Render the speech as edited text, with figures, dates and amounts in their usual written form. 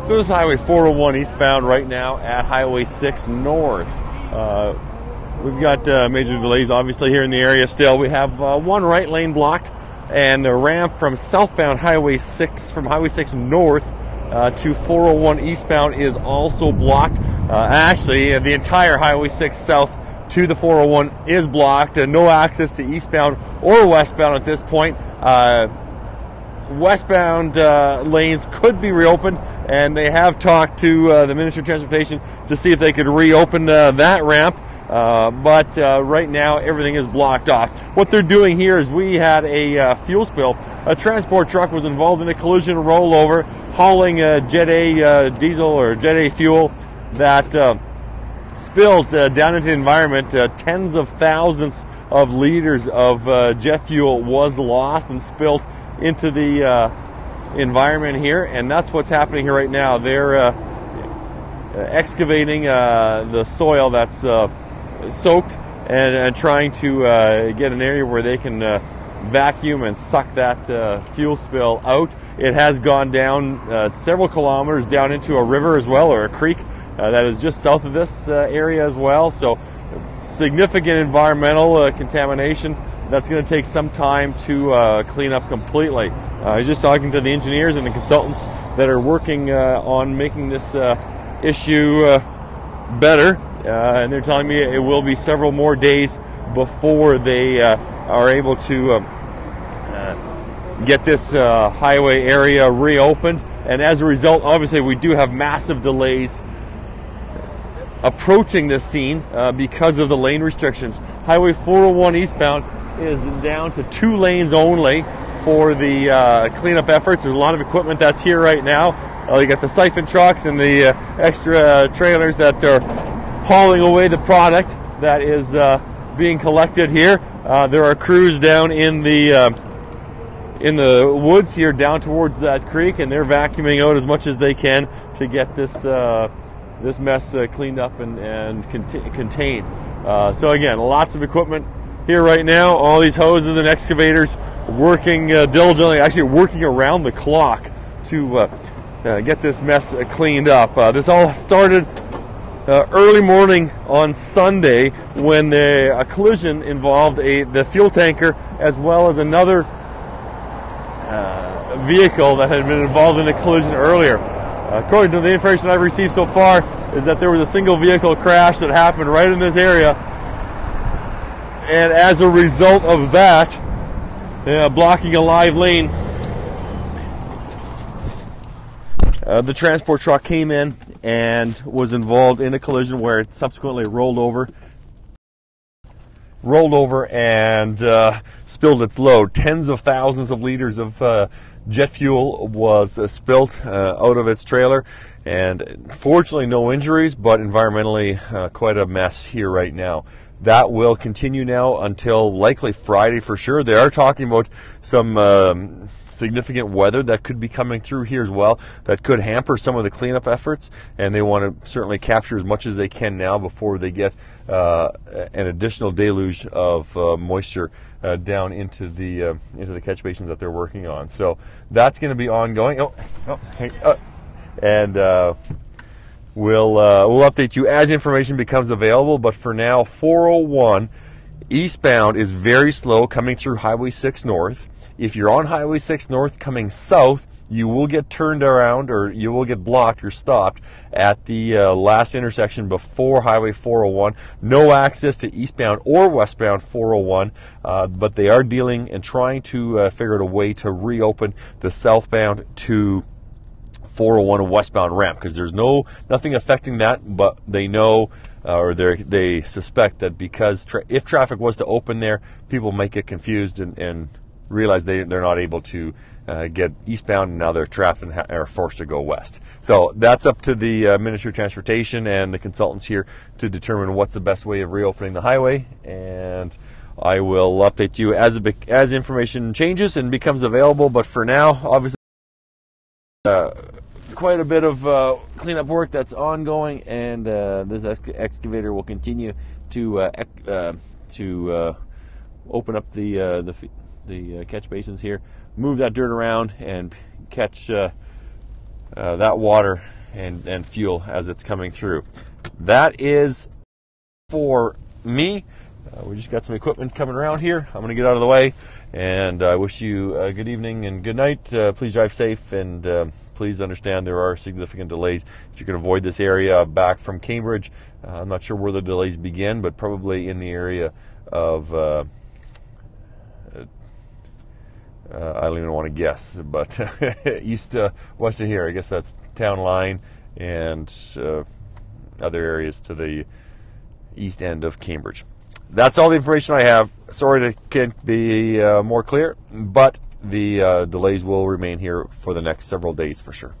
So this is Highway 401 eastbound right now at Highway 6 north. We've got major delays obviously here in the area still. We have one right lane blocked, and the ramp from southbound Highway 6 from Highway 6 north to 401 eastbound is also blocked. Actually, the entire Highway 6 south to the 401 is blocked. No access to eastbound or westbound at this point. Westbound lanes could be reopened, and they have talked to the Ministry of Transportation to see if they could reopen that ramp, but right now everything is blocked off. What they're doing here is we had a fuel spill. A transport truck was involved in a collision rollover hauling Jet A diesel or Jet A fuel that spilled down into the environment. Tens of thousands of liters of jet fuel was lost and spilled into the environment here, and that's what's happening here right now. They're excavating the soil that's soaked and trying to get an area where they can vacuum and suck that fuel spill out. It has gone down several kilometers down into a river as well, or a creek that is just south of this area as well. So significant environmental contamination. That's going to take some time to clean up completely. I was just talking to the engineers and the consultants that are working on making this issue better, and they're telling me it will be several more days before they are able to get this highway area reopened. And as a result, obviously, we do have massive delays approaching this scene because of the lane restrictions. Highway 401 eastbound is down to 2 lanes only for the cleanup efforts. There's a lot of equipment that's here right now. You got the siphon trucks and the extra trailers that are hauling away the product that is being collected here. There are crews down in the woods here down towards that creek, and they're vacuuming out as much as they can to get this this mess cleaned up and contained. So again, lots of equipment here right now. All these hoses and excavators working diligently, actually working around the clock to get this mess cleaned up. This all started early morning on Sunday when a collision involved the fuel tanker as well as another vehicle that had been involved in a collision earlier. According to the information I've received so far, is that there was a single vehicle crash that happened right in this area, and as a result of that, blocking a live lane, the transport truck came in and was involved in a collision where it subsequently rolled over and spilled its load. Tens of thousands of liters of jet fuel was spilled out of its trailer, and fortunately no injuries, but environmentally quite a mess here right now. That will continue now until likely Friday for sure. They are talking about some significant weather that could be coming through here as well that could hamper some of the cleanup efforts, and they want to certainly capture as much as they can now before they get an additional deluge of moisture down into the catch basins that they're working on. So that's going to be ongoing. And we'll update you as information becomes available. But for now, 401 eastbound is very slow coming through Highway 6 north. If you're on Highway 6 north coming south, you will get turned around, or you will get blocked or stopped at the last intersection before Highway 401. No access to eastbound or westbound 401, but they are dealing and trying to figure out a way to reopen the southbound to 401 westbound ramp, because there's nothing affecting that, but they know or they suspect that because if traffic was to open there, people might get confused and realize they're not able to get eastbound, and now they're trapped and are forced to go west. So that's up to the Ministry of Transportation and the consultants here to determine what's the best way of reopening the highway, and I will update you as information changes and becomes available. But for now, obviously, quite a bit of cleanup work that's ongoing, and this excavator will continue to open up the catch basins here, move that dirt around, and catch that water and fuel as it's coming through. That is for me. We just got some equipment coming around here. I'm going to get out of the way, and I wish you a good evening and good night. Please drive safe, and please understand there are significant delays. If you can avoid this area back from Cambridge, I'm not sure where the delays begin, but probably in the area of I don't even want to guess, but east west of here. I guess that's Town Line and other areas to the east end of Cambridge. That's all the information I have. Sorry to can't be more clear, but the delays will remain here for the next several days for sure.